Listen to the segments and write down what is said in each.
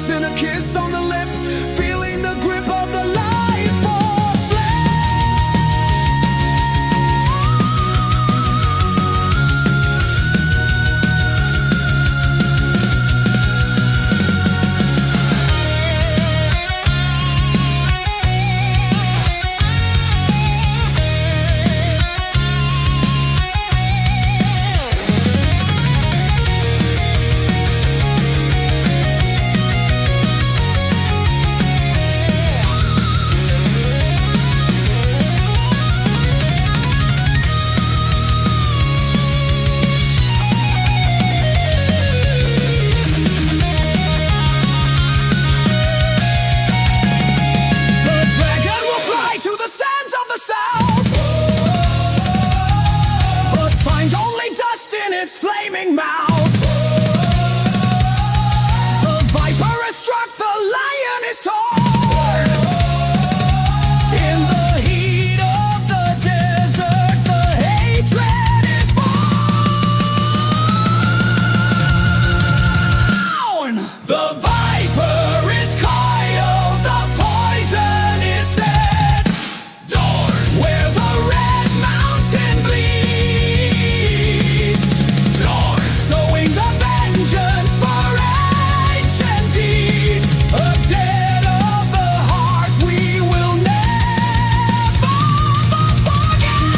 face and a kiss on the lip, feeling the grip of the life force. Its flaming mouth. The viper has struck, the lion is torn. In the heat of the desert, the hatred is born. The viper is coiled, the poison is set. Dorne, where the red mountain bleeds. Showing the vengeance for ancient deeds. A dead of the hearts we will never forget.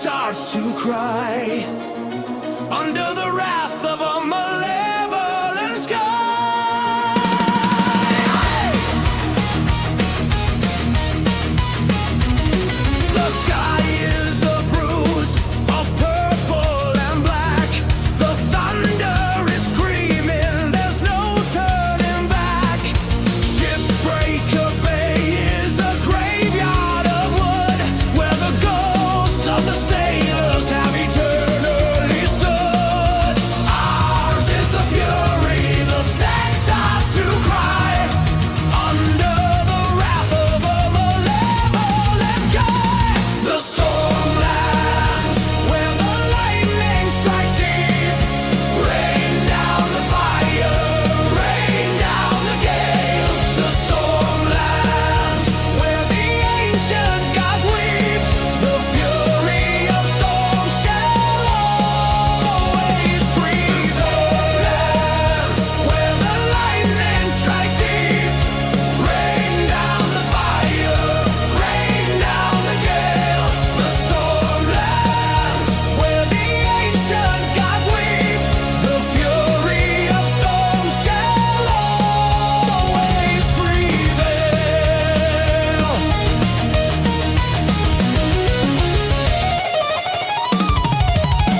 Starts to cry under the wrath of a malevolent sky. The sky is a bruise of purple and black. The thunder is screaming, there's no turning back. Shipbreaker Bay is a graveyard of wood where the ghosts of the sailors have eternally stood. Ours is the fury, the stag starts to cry under the wrath of a malevolent sky. The Stormlands, where the lightning strikes deep. Rain down the fire, rain down the gale. The Stormlands, where the ancient gods weep. The fury of storm shall always prevail. Where the lightning strikes deep. Rain down the fire, rain down the gale. The Stormlands, where the ancient gods weep. The fury of storm shall always prevail.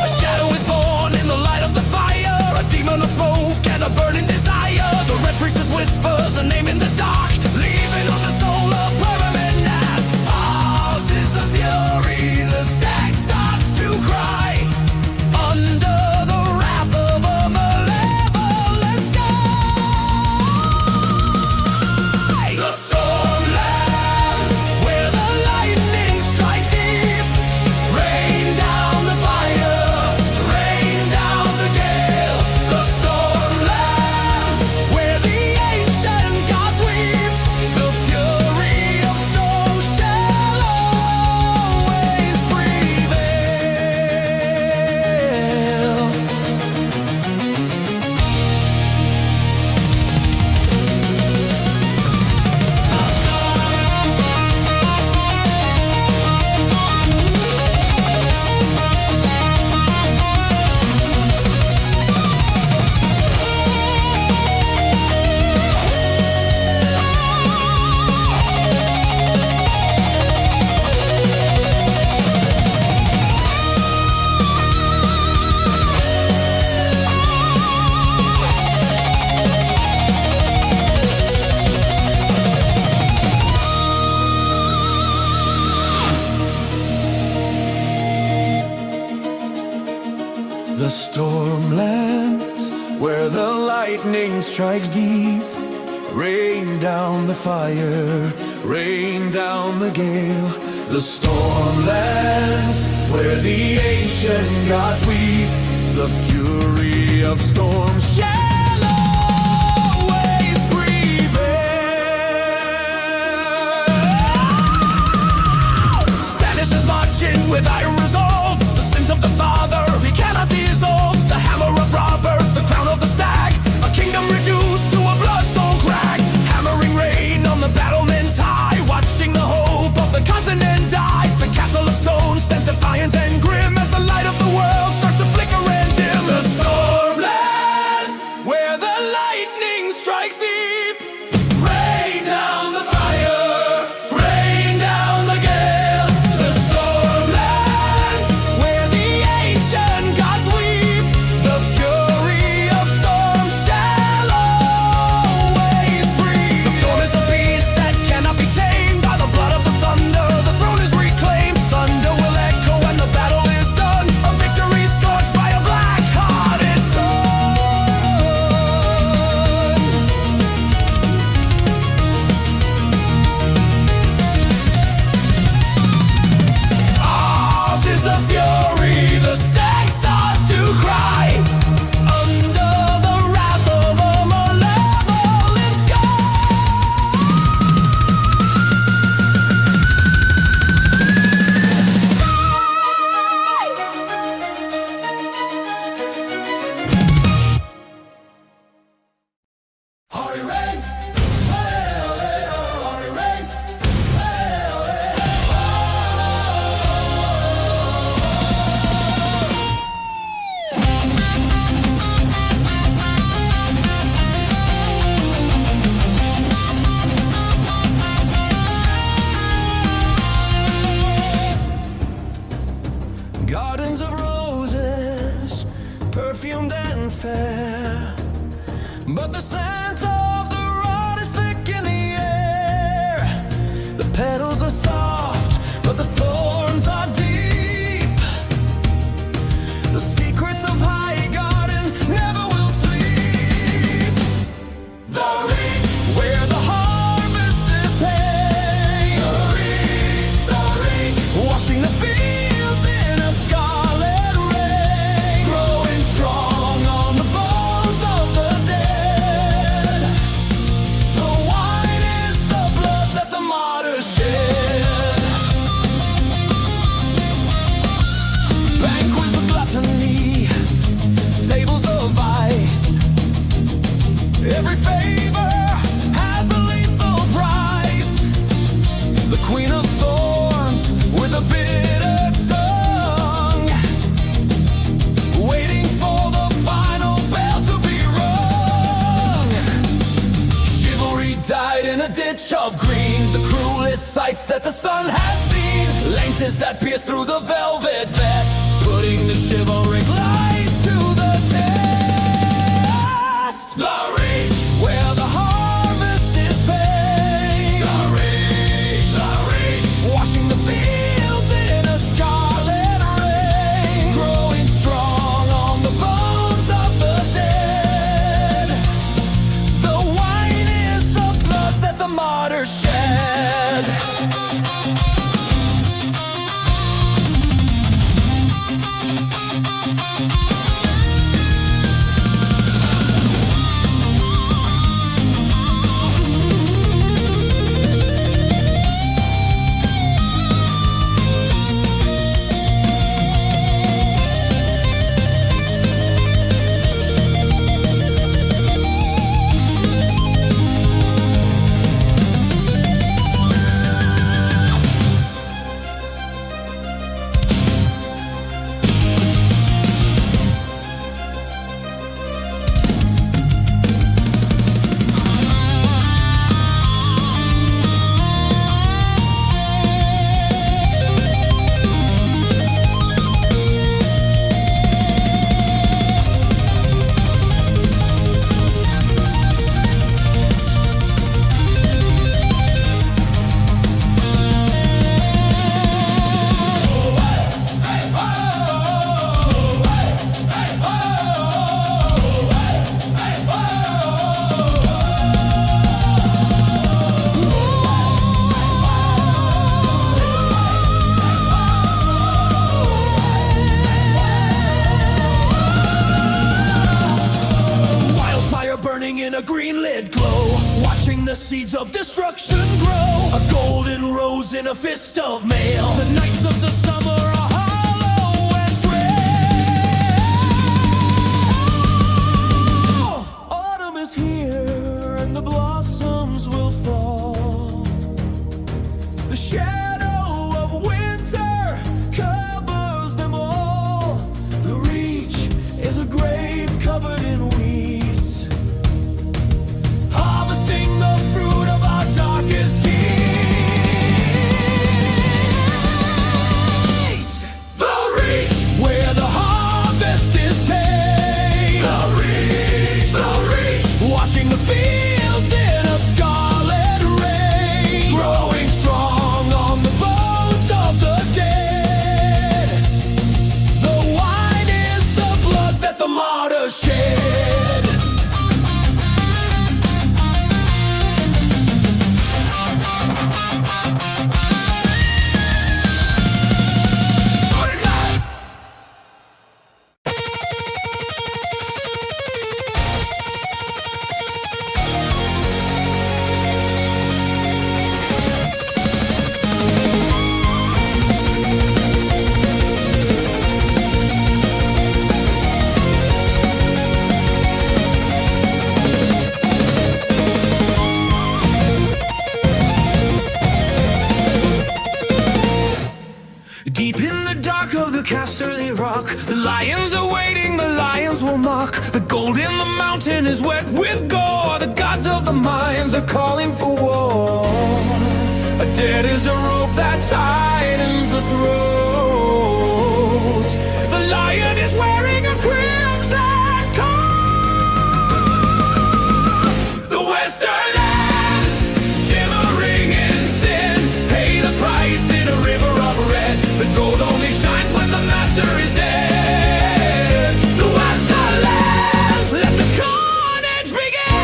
A shadow is born in the light of the fire, a demon of smoke and a burning desire. The red priestess whispers a name in the dark, leaving on the soul a permanent gnat. Ours is the fury, the stag starts to cry under the wrath of a malevolent sky. The Stormlands, where the lightning strikes deep. Rain down the fire, rain down the gale. The Stormlands, where the ancient gods The Stormlands, where the lightning strikes deep. Rain down the fire, rain down the gale. The Stormlands, where the ancient gods weep. The fury of storms shall always prevail. Stannis is marching with iron resolve. The sins of the father he cannot dissolve. The hammer of Robert, the crown of the stag. A kingdom reduced to a blood-sown crag. Hammering rain on the battlements high. Watching the hope of the continent die. The castle of stone stands defiant and grim as the light of the world starts to flicker and dim. The Stormlands, where the lightning strikes deep. Rain down the fire, rain down the gale. The Stormlands, where the ancient gods weep. The fury of storms shall always breathe. The storm is a beast that cannot be tamed. By the blood of the thunder, the throne is reclaimed. Thunder will echo when the battle is done. A victory scorched by a black-hearted sun. Ours is the fury, the stag starts to cry. Under the wrath of a malevolent sky. Hurry, rain! Hurry, rain! Gardens of roses, perfumed and fair. But the scent of the rod is thick in the air. The petals are soft, but the thorns are deep. The secrets of high garden never will sleep. The reach, where the harvest is paid. The reach, washing the fields in a scarlet rain. Growing strong on the bones of the dead. The wine is the blood that the martyrs shed. Banquets of gluttony, tables of ice. Every favor has a lethal price. The queen of thorns with a bitter tongue, waiting for the final bell to be rung. Chivalry died in a ditch of green. The cruelest sights that the sun has seen. Lances that pierce through the velvet vest, putting the chivalric lies to the test. The reach, where the harvest is paid. The reach, washing the fields in a scarlet rain. Growing strong on the bones of the dead. The wine is the blood that the martyrs shed. burning in a green-lit glow, watching the seeds of destruction grow. A golden rose in a fist of mail. The nights of the summer are hollow and frail. Autumn is here and the blossoms will fall. The shadow of winter covers them all. The reach is a grave covered in weeds, harvesting the fruit of our darkest deeds. The reach, where the harvest is paid. The reach, washing the fields in a scarlet rain, growing strong on the bones of the dead. The wine is the blood that the martyrs shed. Deep in the dark of the Casterly Rock, the lions are waiting, the lions will mock. The gold in the mountain is wet with gore. The gods of the mines are calling for war. A debt is a rope that tightens the throat. The lion is wearing a crimson coat. The Westernlands, shimmering in sin, pay the price in a river of red. The gold only shines when the master is dead. The Westernlands, let the carnage begin.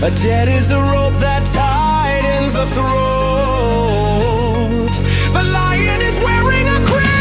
A debt is a rope that tightens the throat. The lion is wearing a crimson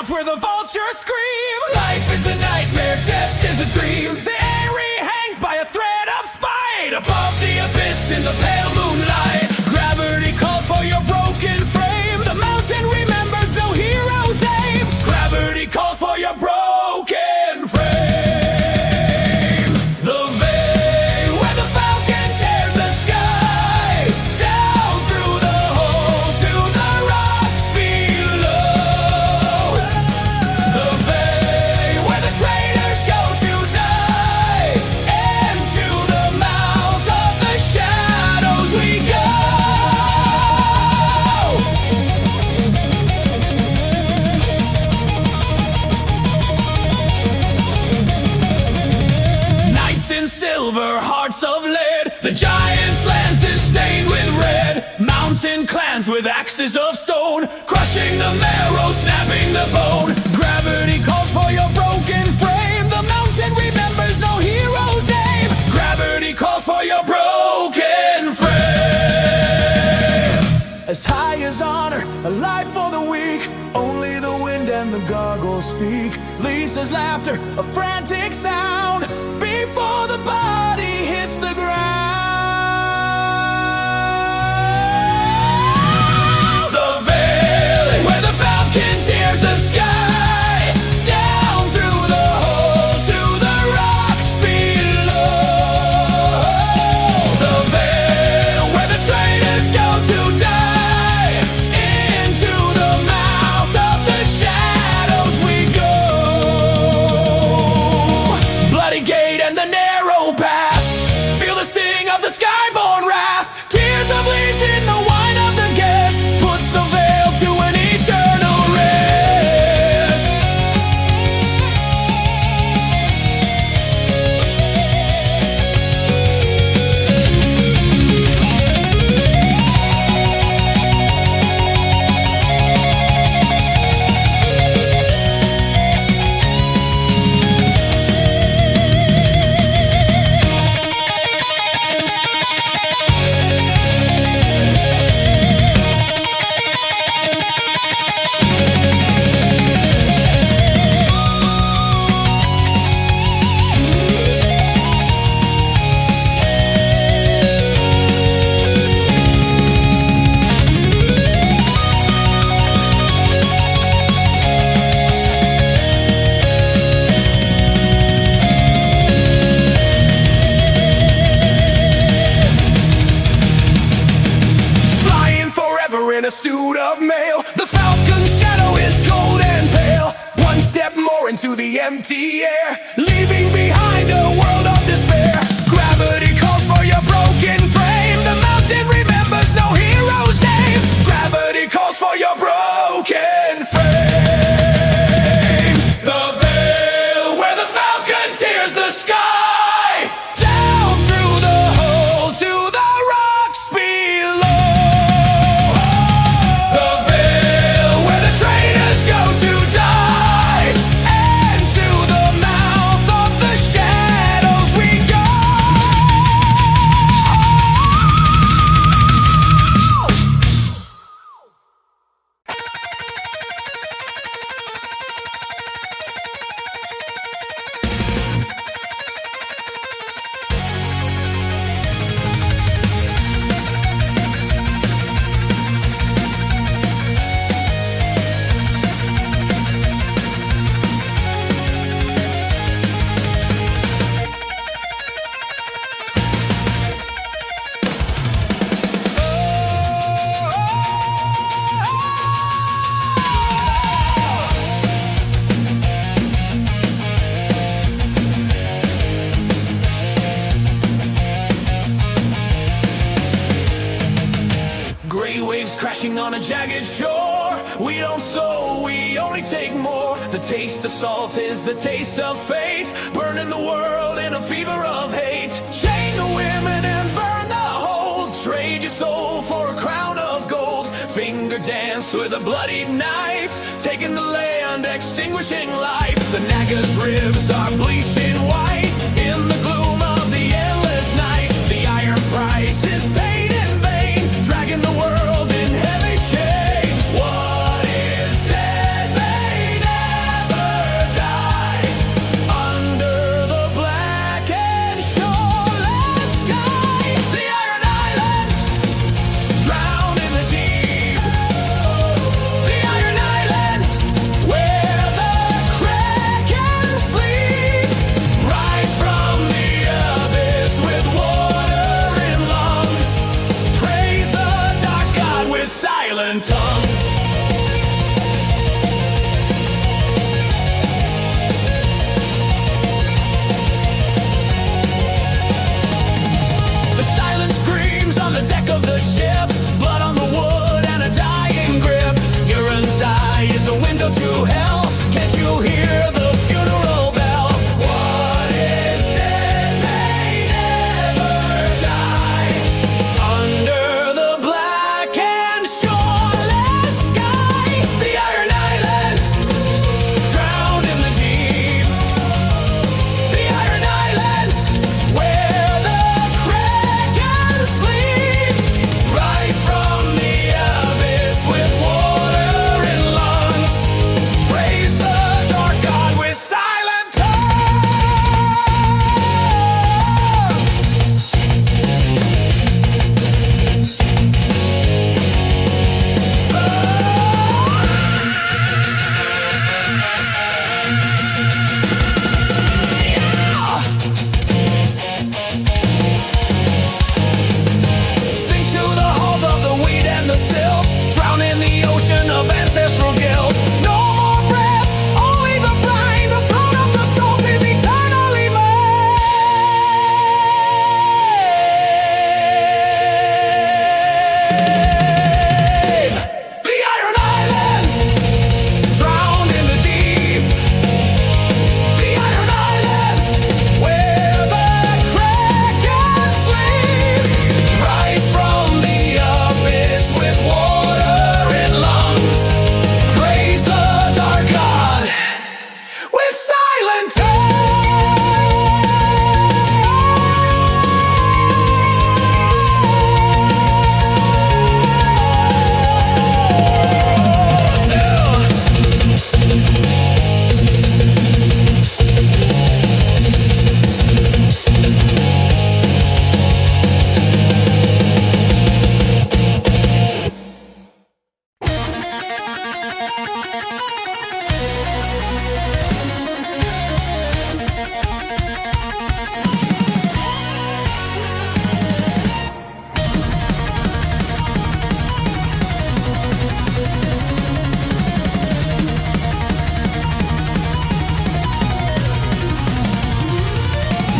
where the vultures scream. Life is a nightmare, death is a dream. The airy hangs by a thread of spite. Above the abyss in the pale moonlight, gravity calls for your broken frame. The mountain remembers no hero's name. Gravity calls for your broken frame. The veil where the falcon tears the sky, down through the hole to the rocks below. The bay where the traitors go to die, into the mouth of the shadows we go. Knights in silver, hearts of lead. The giants' lands is stained with red. Mountain clans with axes of stone, crushing the marrow, snapping the bone. Gravity calls for your broken frame. The mountain remembers no hero's name. Gravity calls for your broken frame. As high as honor, a life for the weak. Only the wind and the gargoyles speak. Lisa's laughter, a frantic sound, before the body hits the ground. The veil where the falcon tears the sky, down through the hole to the rocks below. The veil where the traitors go to die, into the mouth of the shadows we go. Bloody gate and the narrow path, feel the sting of the skyborn wrath. Tears of leaves in the wine of the guest, put the veil to an eternal rest. Flying forever in a suit of mail, the falcon's shadow is cold and pale. One step more into the empty air, leaving behind a world of despair. Gravity calls for your broken frame. The mountain remembers no hero's name. Gravity calls for your broken frame. The veil where the falcon tears the sky, down through the hole to the rocks below. The veil where the traitors go to die, into the mouth of the shadows. crashing on a jagged shore. We don't sow, we only take more. The taste of salt is the taste of fate, burning the world in a fever of hate. Chain the women and burn the hold, trade your soul for a crown of gold. Finger dance with a bloody knife, taking the land, extinguishing life. The Naga's ribs are bleaching white in the gloom of the endless night. The iron price is paid in veins, dragging the world in heavy chains. What is dead may never die. Under the black and shoreless sky, the Iron Islands drown in the deep. The Iron Islands, where the kraken sleep, rise from the abyss with water in lungs. Praise the dark god with silent tongues. The silent screams on the deck of the ship, blood on the wood and a dying grip. Euron's eye is a window to hell. Can't you hear the funeral bell? What is dead may never die. Under the black and shoreless sky, the Iron Islands drowned in the deep. The Iron Islands, where the kraken sleep, rise from the abyss with water in lungs. Praise the dark god with silent tongues. Sink to the halls of the wheat and the silt, drown in the ocean of ancestral guilt. No more breath, only the brine. The throne of the salt is eternally made. The Iron Islands drowned in the deep. The Iron Islands, where the kraken sleep, rise from the abyss with water in lungs. Praise the dark god with silent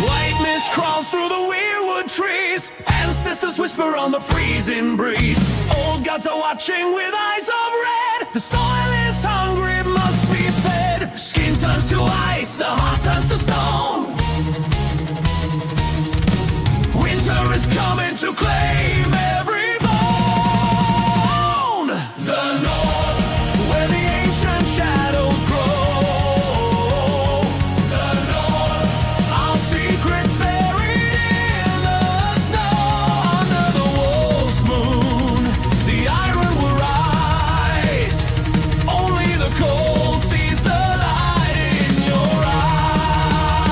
White mist crawls through the weirwood trees, ancestors whisper on the freezing breeze. Old gods are watching with eyes of red. The soil is hungry, must be fed. Skin turns to ice, the heart turns to stone. Winter is coming to claim every bone. The north, where the ancient shadows grow. The north, our secrets buried in the snow. Under the wolf's moon, the iron will rise. Only the cold sees the light in your eyes.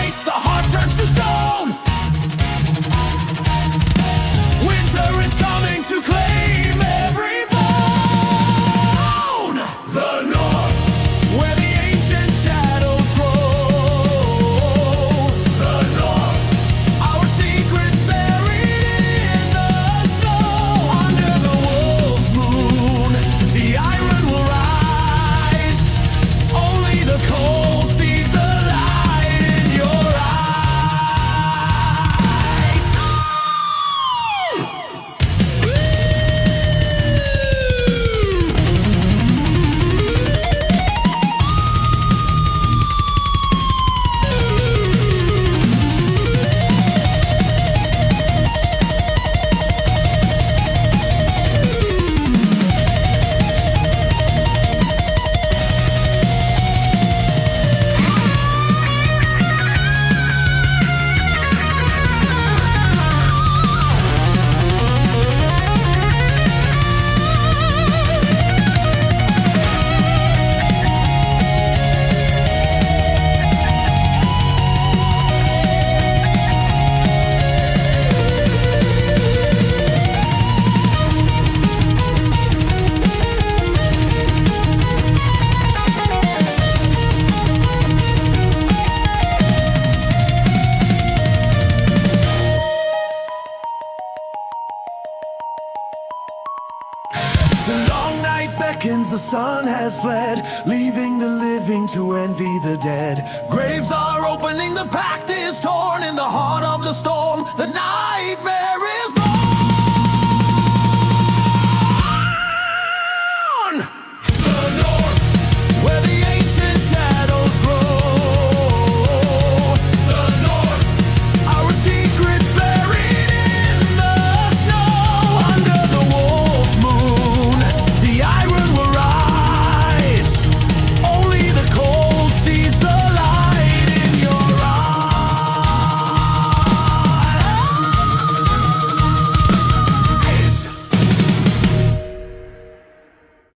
ice, the heart turns to stone. Winter is coming to claim every bone. The North, where the ancient shadows grow. The North, our secrets buried in the snow. Under the wolf's moon, the iron will rise. Only the cold sees the light in your eyes. The long night beckons, the sun has fled, leaving the living to envy the dead. Graves are open.